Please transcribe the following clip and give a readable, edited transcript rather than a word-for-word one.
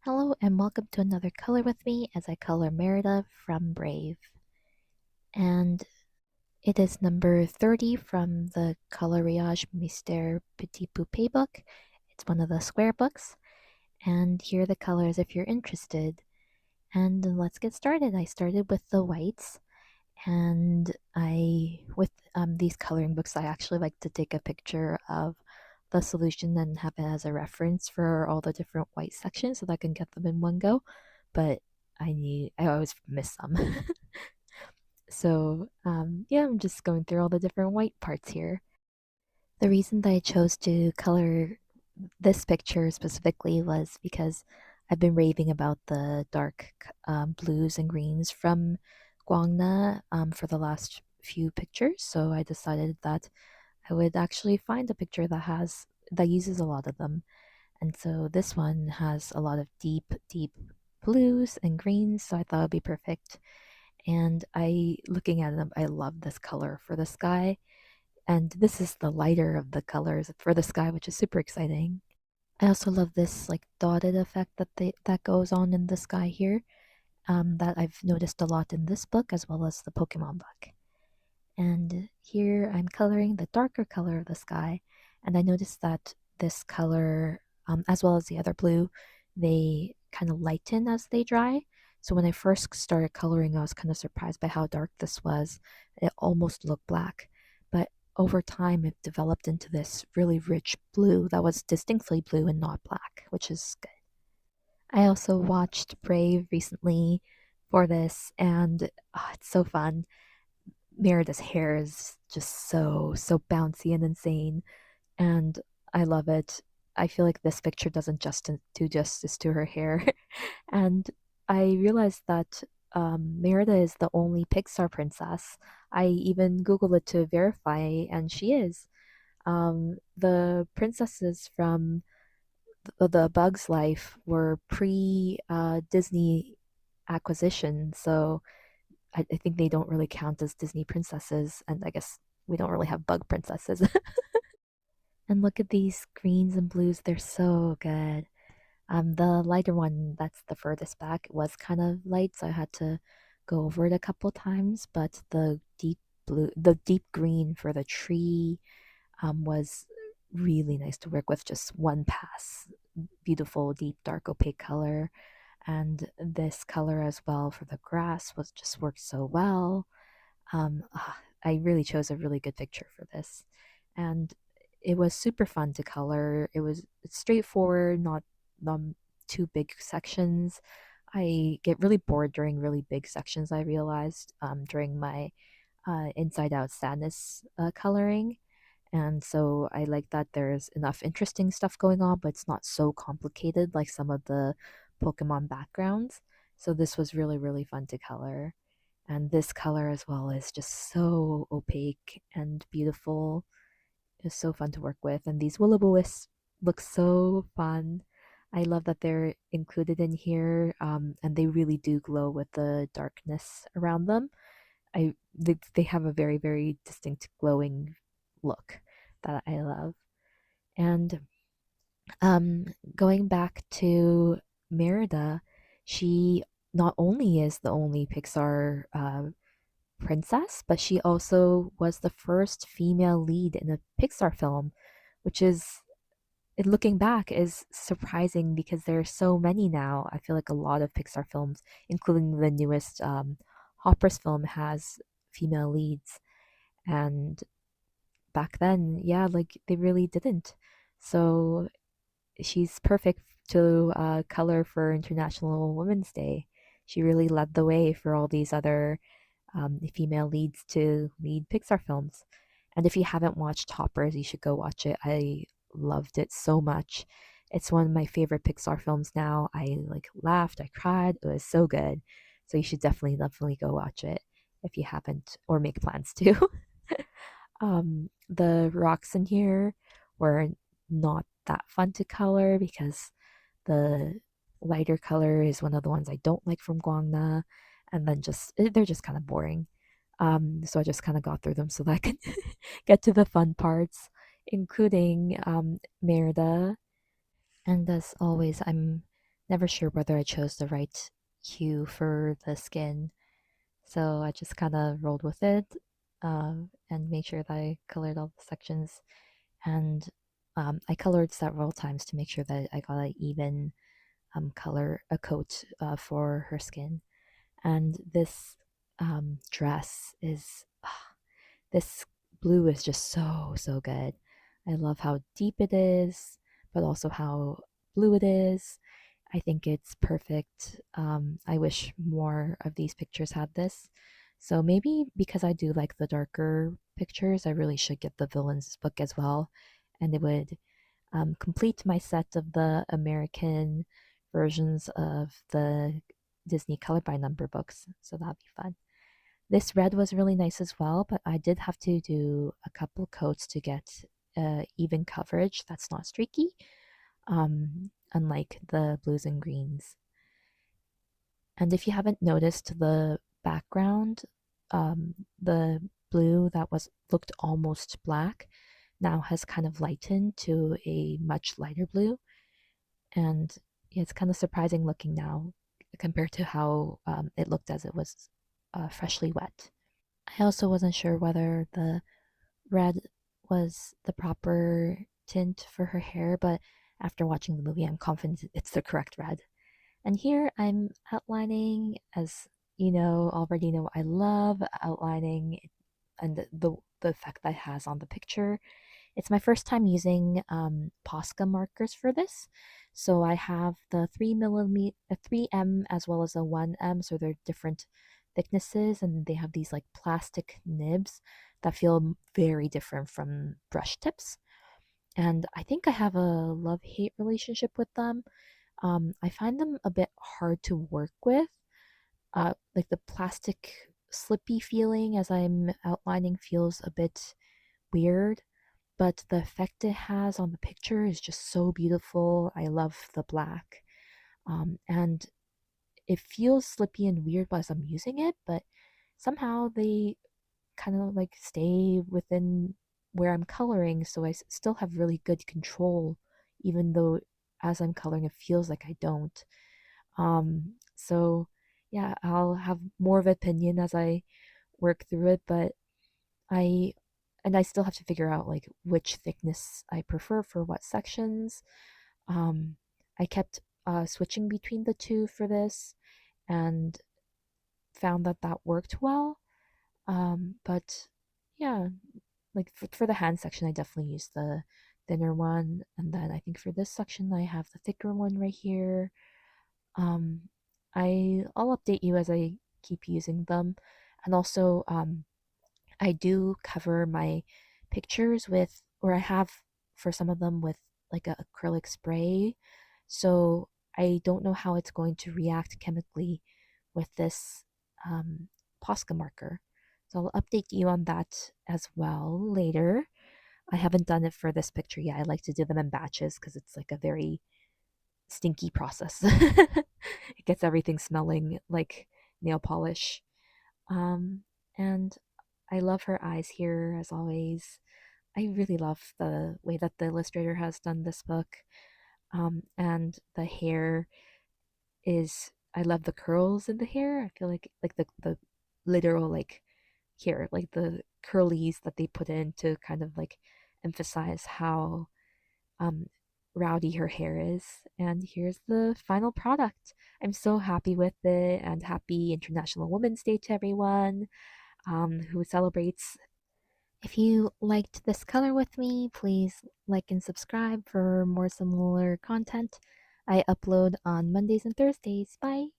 Hello and welcome to another color with me as I color Merida from Brave. And it is number 30 from the Coloriages Mystères Petites Poupées book. It's one of the square books. And here are the colors if you're interested. And let's get started. I started with the whites. And with these coloring books, I actually like to take a picture of the solution and have it as a reference for all the different white sections so that I can get them in one go. But I always miss some. So yeah, I'm just going through all the different white parts here. The reason that I chose to color this picture specifically was because I've been raving about the dark blues and greens from Guangna for the last few pictures. So I decided that I would actually find a picture that uses a lot of them. And so this one has a lot of deep, deep blues and greens, so I thought it'd be perfect. And looking at them, I love this color for the sky. And this is the lighter of the colors for the sky, which is super exciting. I also love this like dotted effect that goes on in the sky here. That I've noticed a lot in this book as well as the Pokemon book. And here I'm coloring the darker color of the sky, and I noticed that this color, as well as the other blue, they kind of lighten as they dry. So when I first started coloring, I was kind of surprised by how dark this was. It almost looked black, but over time it developed into this really rich blue that was distinctly blue and not black, which is good. I also watched Brave recently for this, and it's so fun. Merida's hair is just so bouncy and insane, and I love it. I feel like this picture doesn't just do justice to her hair. And I realized that Merida is the only Pixar princess. I even Googled it to verify, and she is. The princesses from the Bug's Life were pre Disney acquisition, so I think they don't really count as Disney princesses, and I guess we don't really have bug princesses. And look at these greens and blues, they're so good. The lighter one that's the furthest back was kind of light, so I had to go over it a couple times, but the deep green for the tree was really nice to work with, just one pass. Beautiful, deep, dark, opaque color. And this color as well for the grass was just worked so well. I really chose a really good picture for this. And it was super fun to color. It's straightforward, not too big sections. I get really bored during really big sections, I realized during my Inside Out Sadness coloring. And so I like that there's enough interesting stuff going on, but it's not so complicated like some of the Pokemon backgrounds. So this was really, really fun to color. And this color as well is just so opaque and beautiful. It's so fun to work with. And these will-o-wisps look so fun. I love that they're included in here, and they really do glow with the darkness around them. They have a very, very distinct glowing look that I love. And um, going back to Merida, she not only is the only Pixar princess, but she also was the first female lead in a Pixar film, which is, looking back, is surprising because there are so many now. I feel like a lot of Pixar films, including the newest Hopper's film, has female leads, and back then, yeah, like they really didn't. So she's perfect to color for International Women's Day. She really led the way for all these other female leads to lead Pixar films. And if you haven't watched Hoppers, you should go watch it. I loved it so much. It's one of my favorite Pixar films now. I like laughed, I cried. It was so good. So you should definitely go watch it if you haven't or make plans to. The rocks in here were not that fun to color because the lighter color is one of the ones I don't like from Guangna, and then they're just kind of boring. So I just kind of got through them so that I can get to the fun parts, including Merida. And as always, I'm never sure whether I chose the right hue for the skin. So I just kind of rolled with it and made sure that I colored all the sections. And I colored several times to make sure that I got an even color, a coat for her skin. And this dress is, this blue is just so good. I love how deep it is, but also how blue it is. I think it's perfect. I wish more of these pictures had this. So maybe because I do like the darker pictures, I really should get the villains book as well. And it would complete my set of the American versions of the Disney Color by Number books. So that'd be fun. This red was really nice as well, but I did have to do a couple coats to get even coverage that's not streaky, unlike the blues and greens. And if you haven't noticed, the background, the blue that was looked almost black, now has kind of lightened to a much lighter blue. And it's kind of surprising looking now compared to how it looked as it was freshly wet. I also wasn't sure whether the red was the proper tint for her hair, but after watching the movie, I'm confident it's the correct red. And here I'm outlining, as you know, already know I love outlining and the effect that it has on the picture. It's my first time using Posca markers for this. So I have the 3mm, a 3M as well as a 1M, so they're different thicknesses, and they have these like plastic nibs that feel very different from brush tips. And I think I have a love-hate relationship with them. I find them a bit hard to work with. Like the plastic slippy feeling as I'm outlining feels a bit weird, but the effect it has on the picture is just so beautiful. I love the black. And it feels slippy and weird as I'm using it, but somehow they kind of like stay within where I'm coloring, so I still have really good control, even though as I'm coloring, it feels like I don't. So yeah, I'll have more of an opinion as I work through it, but I I still have to figure out like which thickness I prefer for what sections. Um, I kept switching between the two for this and found that that worked well. But yeah, like for the hand section, I definitely used the thinner one, and then I think for this section, I have the thicker one right here. Um, I'll update you as I keep using them, and also I do cover my pictures with, or I have for some of them with like a acrylic spray. So I don't know how it's going to react chemically with this Posca marker. So I'll update you on that as well later. I haven't done it for this picture yet. I like to do them in batches because it's like a very stinky process. It gets everything smelling like nail polish. And I love her eyes here as always. I really love the way that the illustrator has done this book. And the hair is, I love the curls in the hair. I feel like the literal like here, like the curlies that they put in to kind of like emphasize how um rowdy her hair is. And here's the final product. I'm so happy with it, and happy International Women's Day to everyone who celebrates. If you liked this color with me, please like and subscribe for more similar content. I upload on Mondays and Thursdays. Bye!